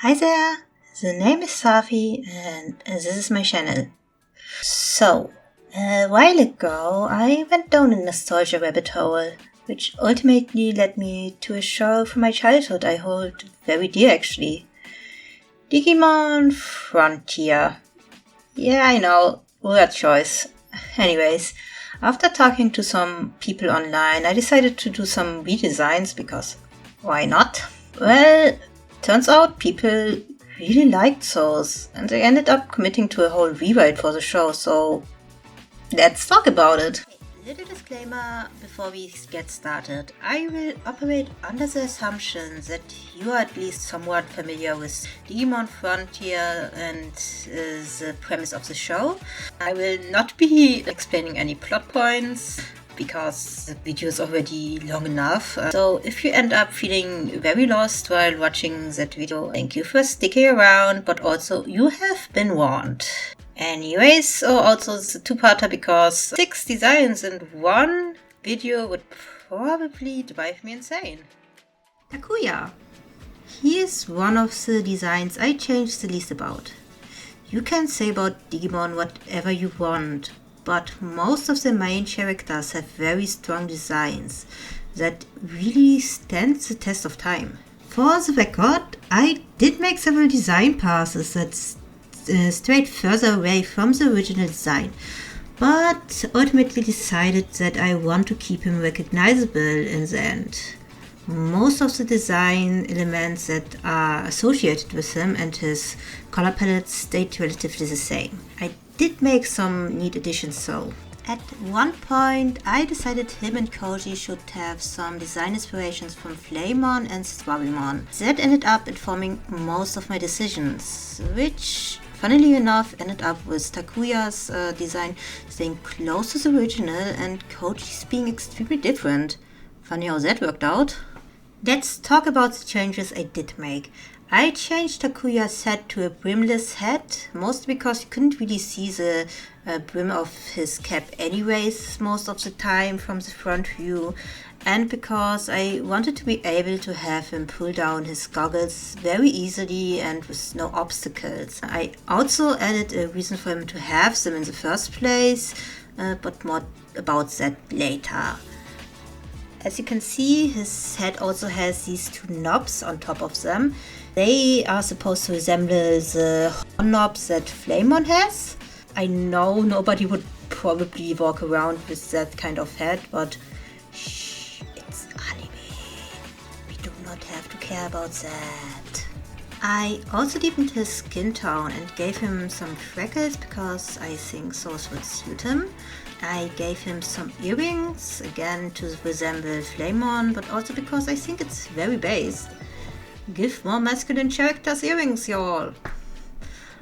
Hi there, the name is Safi and this is my channel. So, a while ago I went down a nostalgia rabbit hole, which ultimately led me to a show from my childhood I hold very dear actually. Digimon Frontier. Yeah, I know, weird choice. Anyways, after talking to some people online, I decided to do some redesigns because why not? Well, turns out people really liked those, and they ended up committing to a whole rewrite for the show, so let's talk about it. Little disclaimer before we get started. I will operate under the assumption that you are at least somewhat familiar with Digimon Frontier and the premise of the show. I will not be explaining any plot points because the video is already long enough. So if you end up feeling very lost while watching that video, thank you for sticking around, but also you have been warned. Anyways, also it's a two-parter because 6 designs in one video would probably drive me insane. Takuya. He is one of the designs I changed the least about. You can say about Digimon whatever you want, but most of the main characters have very strong designs that really stand the test of time. For the record, I did make several design passes that strayed further away from the original design, but ultimately decided that I want to keep him recognizable in the end. Most of the design elements that are associated with him and his color palette stayed relatively the same. I did make some neat additions though. At one point, I decided him and Kouji should have some design inspirations from Flamemon and Swabimon. That ended up informing most of my decisions, which funnily enough ended up with Takuya's design staying close to the original and Kouji's being extremely different. Funny how that worked out. Let's talk about the changes I did make. I changed Takuya's head to a brimless head, mostly because you couldn't really see the brim of his cap anyways most of the time from the front view, and because I wanted to be able to have him pull down his goggles very easily and with no obstacles. I also added a reason for him to have them in the first place, but more about that later. As you can see, his head also has these 2 knobs on top of them. They are supposed to resemble the horn knobs that Flamemon has. I know nobody would probably walk around with that kind of head, but shh, it's anime. We do not have to care about that. I also deepened his skin tone and gave him some freckles because I think those would suit him. I gave him some earrings, again to resemble Flamemon, but also because I think it's very based. Give more masculine characters earrings, y'all!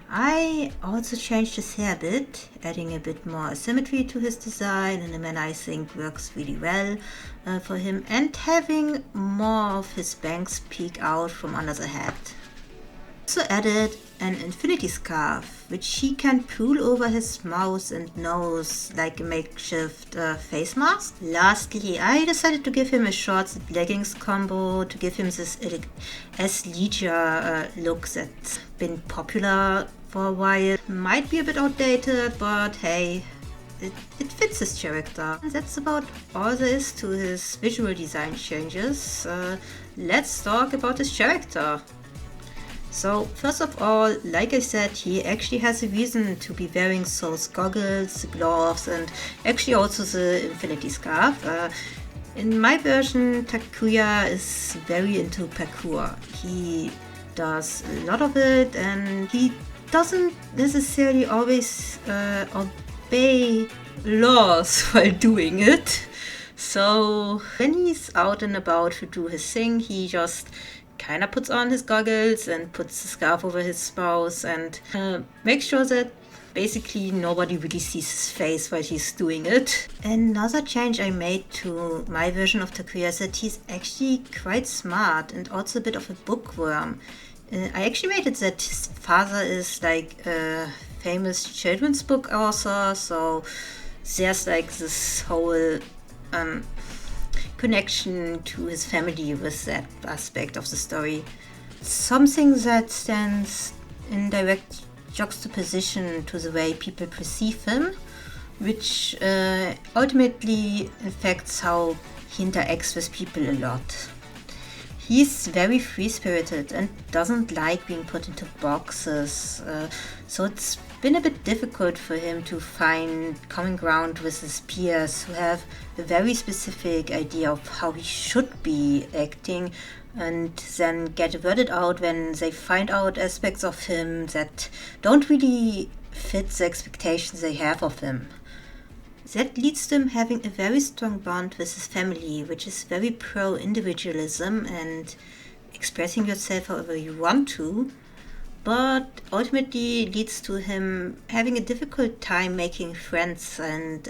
I also changed his hair a bit, adding a bit more symmetry to his design in a manner I think works really well for him, and having more of his bangs peek out from under the head. Also added an infinity scarf, which he can pull over his mouth and nose like a makeshift face mask. Lastly, I decided to give him a shorts and leggings combo to give him this athleisure look that's been popular for a while. Might be a bit outdated, but hey, it fits his character. And that's about all there is to his visual design changes. Let's talk about his character. So, first of all, like I said, he actually has a reason to be wearing those goggles, gloves, and actually also the infinity scarf. In my version, Takuya is very into parkour. He does a lot of it, and he doesn't necessarily always obey laws while doing it. So, when he's out and about to do his thing, he just kind of puts on his goggles and puts the scarf over his mouth and makes sure that basically nobody really sees his face while he's doing it. Another change I made to my version of Takuya is that he's actually quite smart and also a bit of a bookworm. I actually made it that his father is like a famous children's book author, so there's like this whole connection to his family with that aspect of the story. something that stands in direct juxtaposition to the way people perceive him, which ultimately affects how he interacts with people a lot. He's very free-spirited and doesn't like being put into boxes, so it's been a bit difficult for him to find common ground with his peers who have a very specific idea of how he should be acting, and then get worded out when they find out aspects of him that don't really fit the expectations they have of him. That leads to him having a very strong bond with his family, which is very pro-individualism and expressing yourself however you want to, but ultimately leads to him having a difficult time making friends and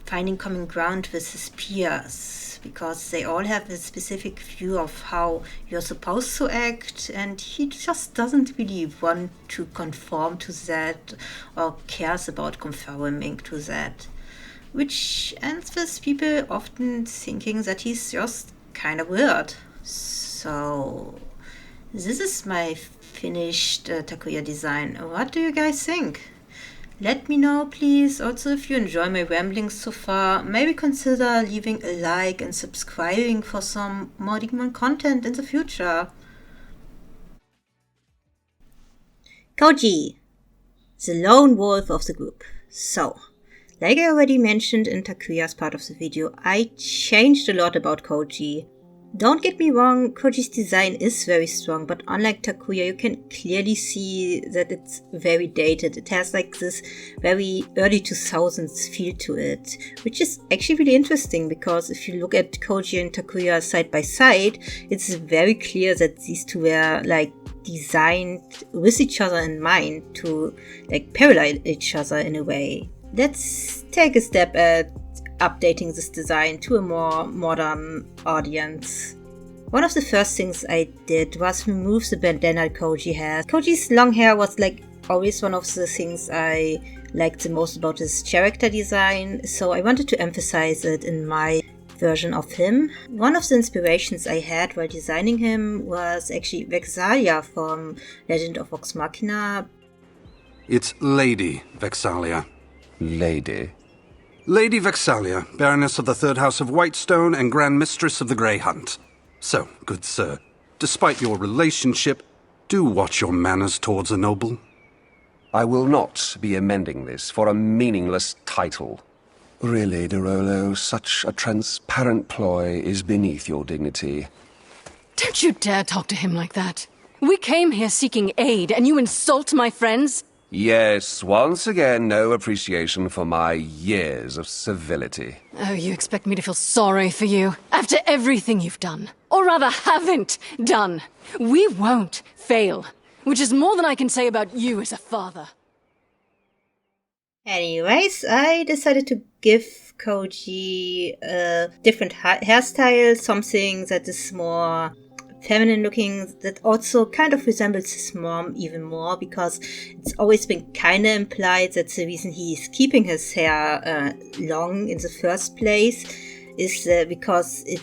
finding common ground with his peers, because they all have a specific view of how you're supposed to act, and he just doesn't really want to conform to that or cares about conforming to that, which ends with people often thinking that he's just kind of weird. So this is my finished Takuya design. What do you guys think? Let me know, please. Also, if you enjoy my ramblings so far, maybe consider leaving a like and subscribing for some more Digimon content in the future. Kouji, the lone wolf of the group. So, like I already mentioned in Takuya's part of the video, I changed a lot about Kouji. Don't get me wrong, Kouji's design is very strong, but unlike Takuya, you can clearly see that it's very dated. It has like this very early 2000s feel to it, which is actually really interesting, because if you look at Kouji and Takuya side by side, it's very clear that these two were like designed with each other in mind to like parallel each other in a way. Let's take a step at updating this design to a more modern audience. One of the first things I did was remove the bandana Kouji has. Kouji's long hair was like always one of the things I liked the most about his character design, so I wanted to emphasize it in my version of him. One of the inspirations I had while designing him was actually Vexalia from Legend of Vox Machina. It's Lady Vexalia. Lady? Lady Vexalia, Baroness of the Third House of Whitestone and Grand Mistress of the Grey Hunt. So, good sir, despite your relationship, do watch your manners towards a noble. I will not be amending this for a meaningless title. Really, De Rolo, such a transparent ploy is beneath your dignity. Don't you dare talk to him like that. We came here seeking aid, and you insult my friends? Yes, once again, no appreciation for my years of civility. Oh, you expect me to feel sorry for you? After everything you've done. Or rather, haven't done. We won't fail. Which is more than I can say about you as a father. Anyways, I decided to give Kouji a different hairstyle, something that is more feminine looking, that also kind of resembles his mom even more, because it's always been kind of implied that the reason he's keeping his hair long in the first place is because it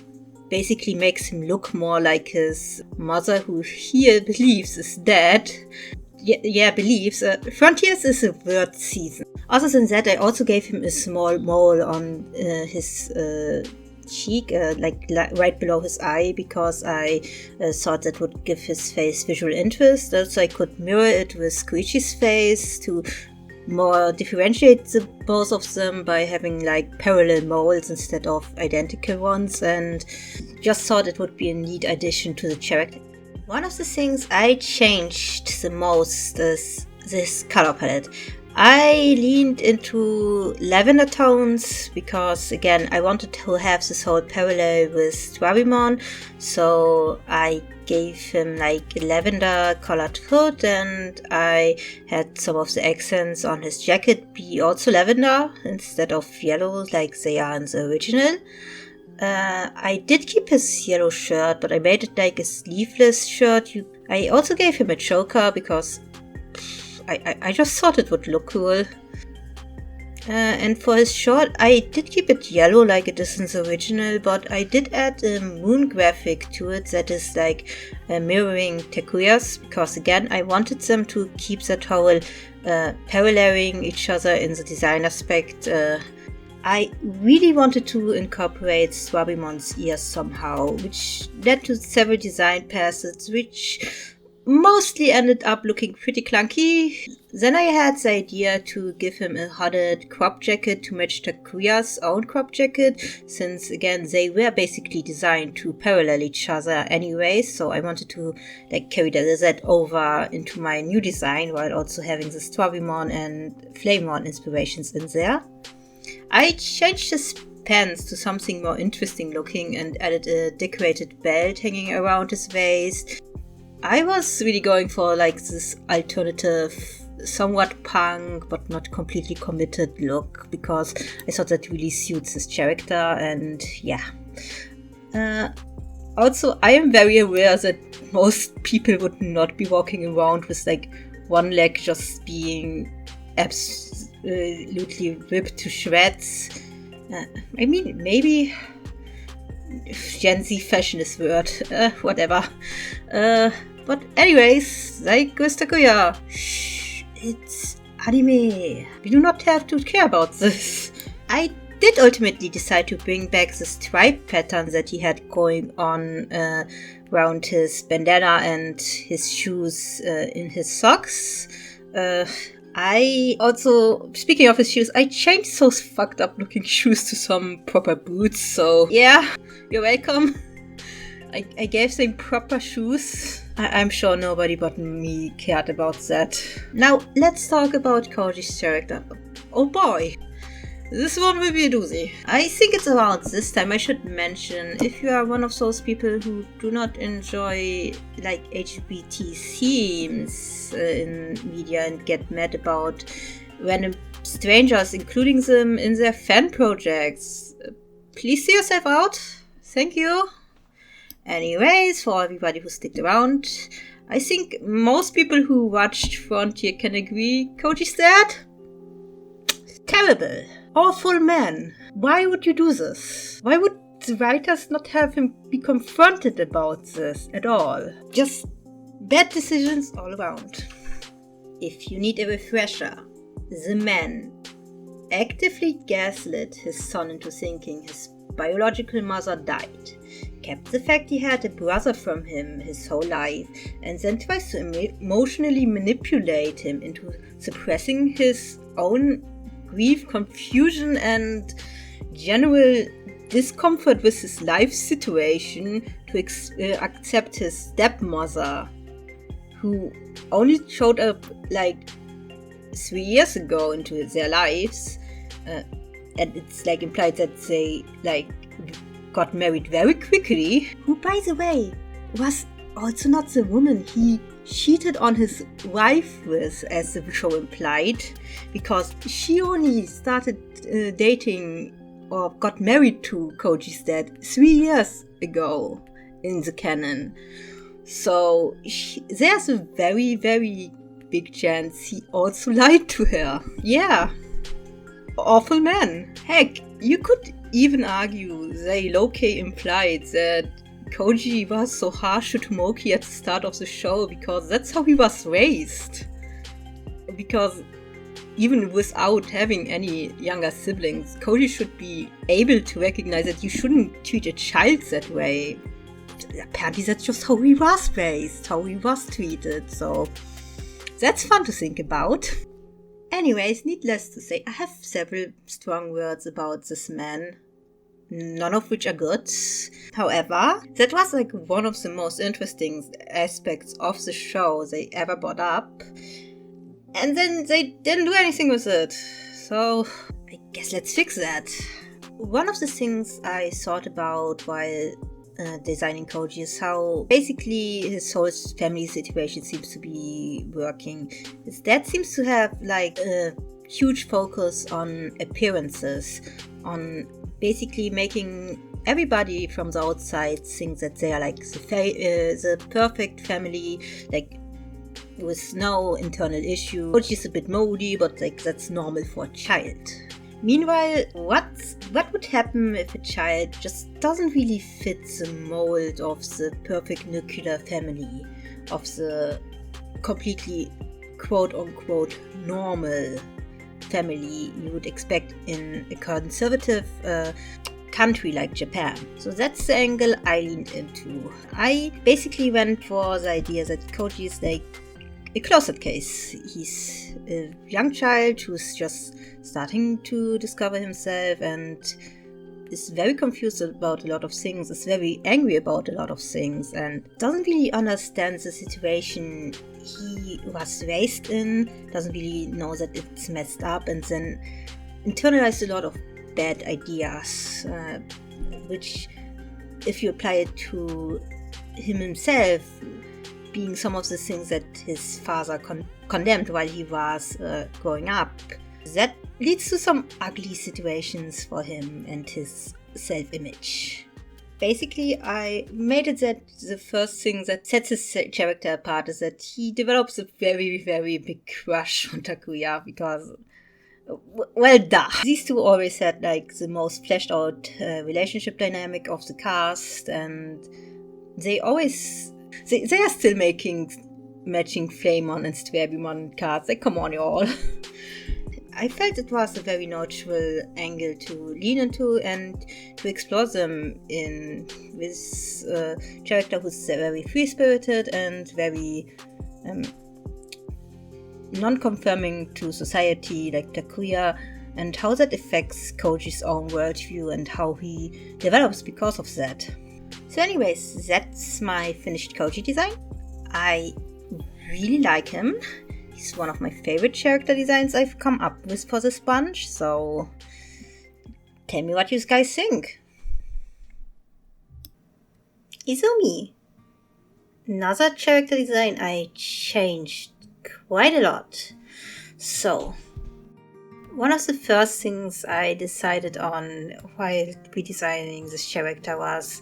basically makes him look more like his mother, who he believes is dead. Believes. Frontiers is a weird season. Other than that, I also gave him a small mole on his cheek, right below his eye, because I thought that would give his face visual interest. Also, I could mirror it with Kouji's face to more differentiate the both of them by having like parallel moles instead of identical ones, and just thought it would be a neat addition to the character. One of the things I changed the most is this color palette. I leaned into lavender tones because, again, I wanted to have this whole parallel with Dwarymon, so I gave him like a lavender colored hood, and I had some of the accents on his jacket be also lavender instead of yellow like they are in the original. I did keep his yellow shirt, but I made it like a sleeveless shirt. I also gave him a choker because I just thought it would look cool. And for his short, I did keep it yellow like it is in the original, but I did add a moon graphic to it that is like mirroring Takuya's, because again, I wanted them to keep that whole paralleling each other in the design aspect. I really wanted to incorporate Swabimon's ears somehow, which led to several design passes, which mostly ended up looking pretty clunky. Then I had the idea to give him a hooded crop jacket to match Takuya's own crop jacket, since again they were basically designed to parallel each other anyway, so I wanted to like carry that over into my new design while also having the Strawbymon and Flamemon inspirations in there. I changed his pants to something more interesting looking and added a decorated belt hanging around his waist. I was really going for like this alternative, somewhat punk but not completely committed look, because I thought that really suits his character, and yeah. Also, I am very aware that most people would not be walking around with like one leg just being absolutely ripped to shreds. I mean, maybe Gen Z fashion is weird, whatever. But anyways, like with Takuya, shh, it's anime. We do not have to care about this. I did ultimately decide to bring back the stripe pattern that he had going on around his bandana and his shoes in his socks. I also, speaking of his shoes, I changed those fucked up looking shoes to some proper boots, so yeah, you're welcome. I gave them proper shoes. I'm sure nobody but me cared about that. Now, let's talk about Kouji's character. Oh boy, this one will be a doozy. I think it's around this time I should mention, if you are one of those people who do not enjoy like LGBT themes in media and get mad about random strangers including them in their fan projects, please see yourself out. Thank you. Anyways, for everybody who sticked around, I think most people who watched Frontier can agree Kouji's dead. Terrible. Awful man. Why would you do this? Why would the writers not have him be confronted about this at all? Just bad decisions all around. If you need a refresher, the man actively gaslit his son into thinking his biological mother died, kept the fact he had a brother from him his whole life, and then tries to emotionally manipulate him into suppressing his own grief, confusion, and general discomfort with his life situation to accept his stepmother, who only showed up like 3 years ago into their lives, and it's like implied that they like got married very quickly, who by the way was also not the woman he cheated on his wife with, as the show implied, because she only started dating or got married to Kouji's dad 3 years ago in the canon. So there's a very, very big chance he also lied to her. Yeah. Awful man. Heck, you could even argue they low-key implied that Kouji was so harsh to Tomoki at the start of the show because that's how he was raised. Because even without having any younger siblings, Kouji should be able to recognize that you shouldn't treat a child that way. Apparently that's just how he was raised, how he was treated, so that's fun to think about. Anyways, needless to say, I have several strong words about this man, none of which are good. However, that was like one of the most interesting aspects of the show they ever brought up. And then they didn't do anything with it. So, I guess let's fix that. One of the things I thought about while designing Kouji is how basically his whole family situation seems to be working. His dad seems to have like a huge focus on appearances, on basically making everybody from the outside think that they are like the perfect family, like with no internal issue. Kouji's a bit moody, but like that's normal for a child. Meanwhile, what would happen if a child just doesn't really fit the mold of the perfect nuclear family, of the completely quote-unquote normal family you would expect in a conservative country like Japan? So that's the angle I leaned into. I basically went for the idea that Kouji is like a closet case. He's a young child who's just starting to discover himself and is very confused about a lot of things, is very angry about a lot of things, and doesn't really understand the situation he was raised in, doesn't really know that it's messed up, and then internalized a lot of bad ideas, which, if you apply it to him himself, being some of the things that his father condemned while he was growing up, that leads to some ugly situations for him and his self-image. Basically, I made it that the first thing that sets his character apart is that he develops a very, very big crush on Takuya because, well, duh. These two always had like the most fleshed out relationship dynamic of the cast, and they are still making matching Flamon and Stwabimon cards. Like, come on, y'all. I felt it was a very natural angle to lean into and to explore them in with a character who's very free-spirited and very non-conforming to society like Takuya, and how that affects Kouji's own worldview and how he develops because of that. So anyways, that's my finished Kouji design. I really like him. He's one of my favorite character designs I've come up with for this bunch, so tell me what you guys think. Izumi. Another character design I changed quite a lot. So, one of the first things I decided on while redesigning this character was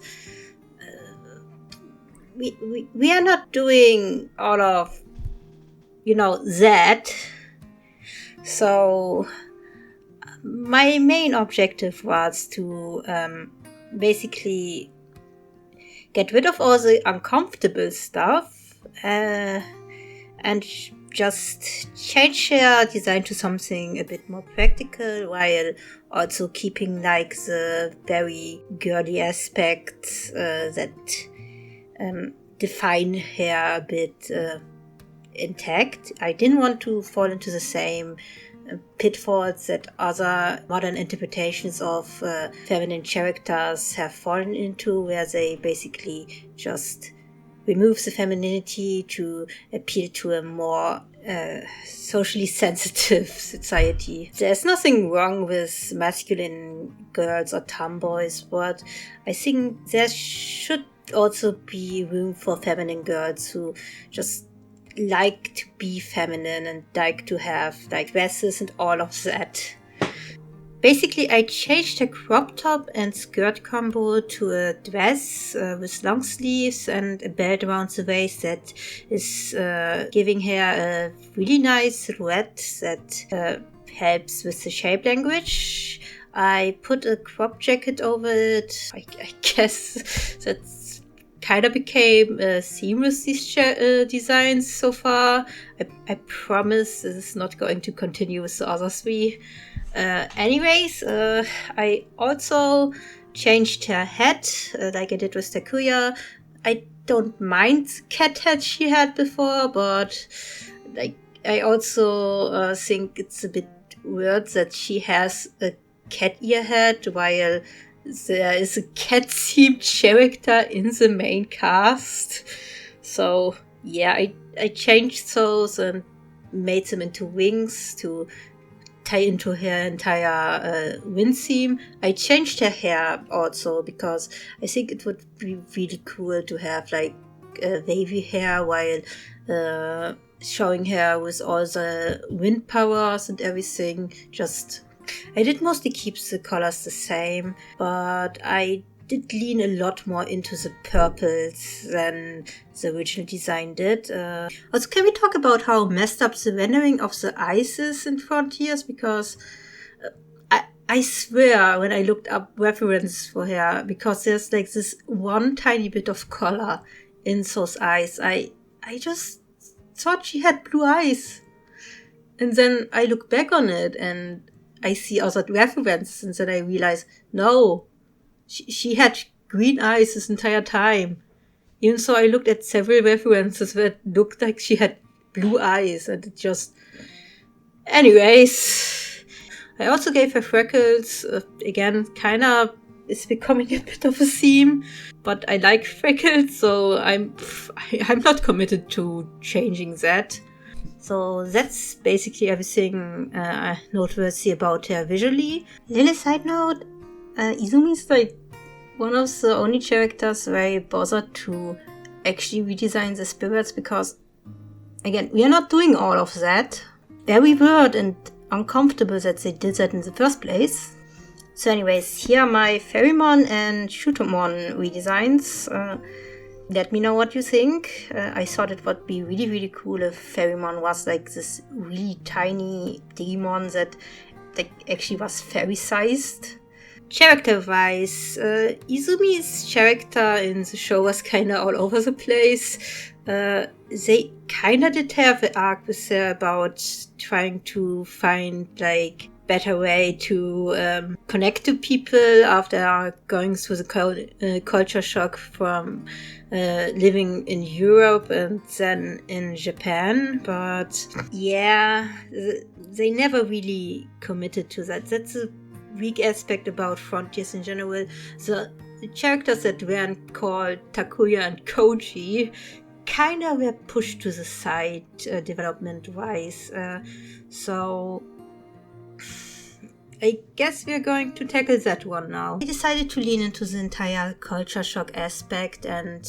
we are not doing all of that. So my main objective was to basically get rid of all the uncomfortable stuff and just change her design to something a bit more practical, while also keeping like the very girly aspects that define her a bit intact. I didn't want to fall into the same pitfalls that other modern interpretations of feminine characters have fallen into, where they basically just remove the femininity to appeal to a more socially sensitive society. There's nothing wrong with masculine girls or tomboys, but I think there should also be room for feminine girls who just like to be feminine and like to have like dresses and all of that. Basically, I changed her crop top and skirt combo to a dress with long sleeves and a belt around the waist that is giving her a really nice silhouette that helps with the shape language. I put a crop jacket over it. I guess that's kind of became seamless, these designs so far. I promise this is not going to continue with the other three. Anyways, I also changed her hat like I did with Takuya. I don't mind the cat hat she had before, but like I also think it's a bit weird that she has a cat ear hat while there is a cat-themed character in the main cast. So yeah, I changed those and made them into wings to tie into her entire wind theme. I changed her hair also because I think it would be really cool to have like wavy hair while showing her with all the wind powers and everything. I did mostly keep the colors the same, but I did lean a lot more into the purples than the original design did. Also, can we talk about how messed up the rendering of the eyes is in Frontiers? Because I swear when I looked up reference for her, because there's like this one tiny bit of color in those eyes, I just thought she had blue eyes. And then I look back on it and I see other references, and then I realize, no, she had green eyes this entire time. Even so, I looked at several references where it looked like she had blue eyes, and it just... Anyways, I also gave her freckles. Again, kinda is becoming a bit of a theme, but I like freckles, so I'm not committed to changing that. So that's basically everything noteworthy about her visually. Little side note, Izumi's like one of the only characters where I bothered to actually redesign the spirits, because, again, we are not doing all of that. Very weird and uncomfortable that they did that in the first place. So anyways, here are my Ferrymon and Shutomon redesigns. Let me know what you think. I thought it would be really, really cool if Ferrymon was like this really tiny Digimon that actually was fairy-sized. Character-wise, Izumi's character in the show was kinda all over the place. They kinda did have an arc with her about trying to find like better way to connect to people after going through the culture shock from living in Europe and then in Japan. But yeah, they never really committed to that. That's a weak aspect about Frontiers in general. The characters that weren't called Takuya and Kouji kinda were pushed to the side development-wise. So I guess we're going to tackle that one now. I decided to lean into the entire culture shock aspect and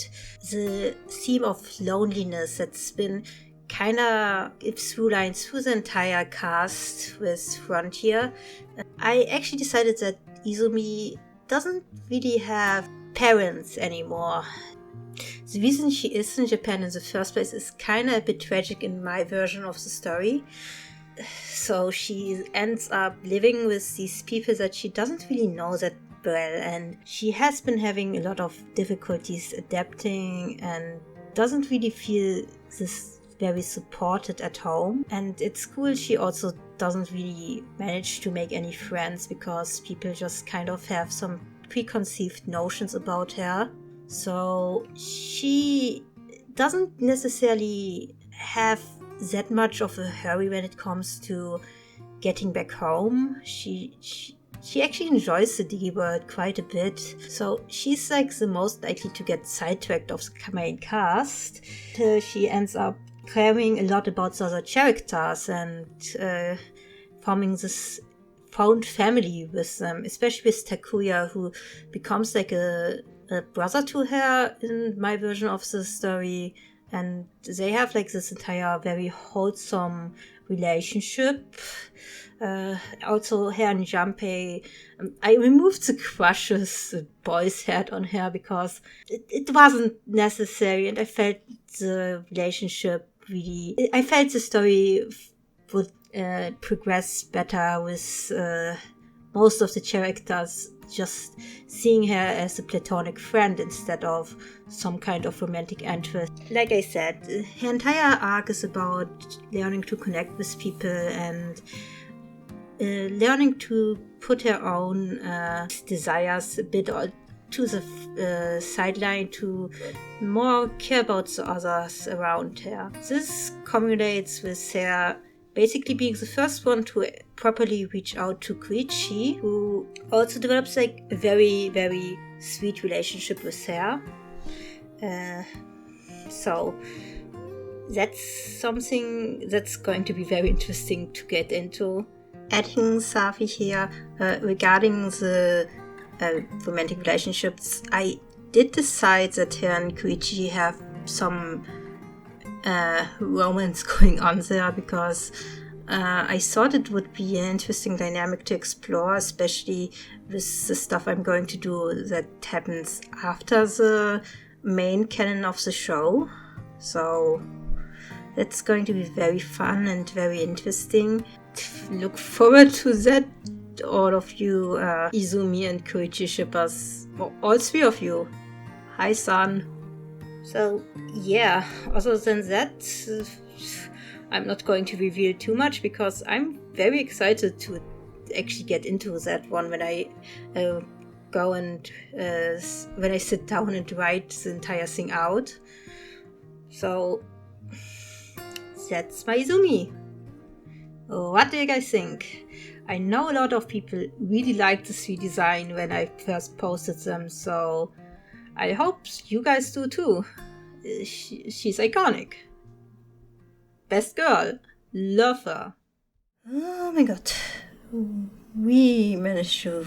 the theme of loneliness that's been kinda through lines through the entire cast with Frontier. I actually decided that Izumi doesn't really have parents anymore. The reason she is in Japan in the first place is kinda a bit tragic in my version of the story. So she ends up living with these people that she doesn't really know that well, and she has been having a lot of difficulties adapting and doesn't really feel this very supported at home. And at school she also doesn't really manage to make any friends because people just kind of have some preconceived notions about her. So she doesn't necessarily have that much of a hurry when it comes to getting back home. She actually enjoys the Digi world quite a bit, so she's like the most likely to get sidetracked of the main cast. She ends up caring a lot about the other characters and forming this found family with them, especially with Takuya, who becomes like a brother to her in my version of the story. And they have like this entire very wholesome relationship. Also, her and Junpei, I removed the crushes the boys had on her because it wasn't necessary, and I felt the relationship really... I felt the story would progress better with most of the characters just seeing her as a platonic friend instead of some kind of romantic interest. Like I said, her entire arc is about learning to connect with people and learning to put her own desires a bit to the sideline to more care about the others around her. This culminates with her basically being the first one to properly reach out to Kouji, who also develops like a very, very sweet relationship with her. So that's something that's going to be very interesting to get into. Adding Safi here regarding the romantic relationships, I did decide that her and Kouji have some romance going on there because I thought it would be an interesting dynamic to explore, especially with the stuff I'm going to do that happens after the main canon of the show. So that's going to be very fun and very interesting. Look forward to that all of you Izumi and Kouji shippers. All three of you. Hi, son. So, yeah, other than that, I'm not going to reveal too much because I'm very excited to actually get into that one when I go and when I sit down and write the entire thing out. So that's my Izumi. What do you guys think? I know a lot of people really liked this redesign when I first posted them, so I hope you guys do too. She's iconic. Best girl. Love her. Oh my god. We managed to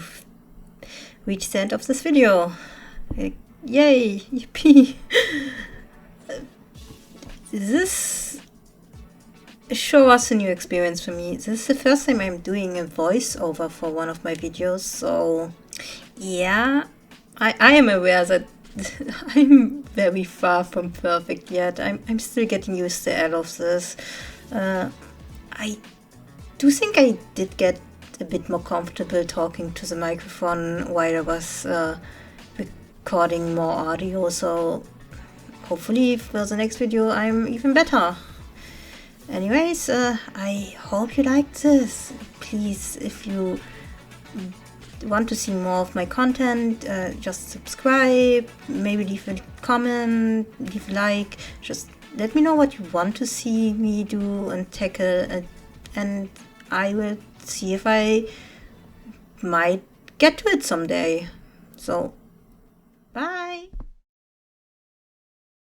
reach the end of this video. Yay! Yippee! This sure was a new experience for me. This is the first time I'm doing a voiceover for one of my videos, so yeah, I am aware that I'm very far from perfect yet. I'm still getting used to all of this. I do think I did get a bit more comfortable talking to the microphone while I was recording more audio, so hopefully for the next video I'm even better. Anyways, I hope you liked this. Please, if you want to see more of my content, just subscribe, maybe leave a comment, leave a like, just let me know what you want to see me do and tackle, and I will see if I might get to it someday. So, bye!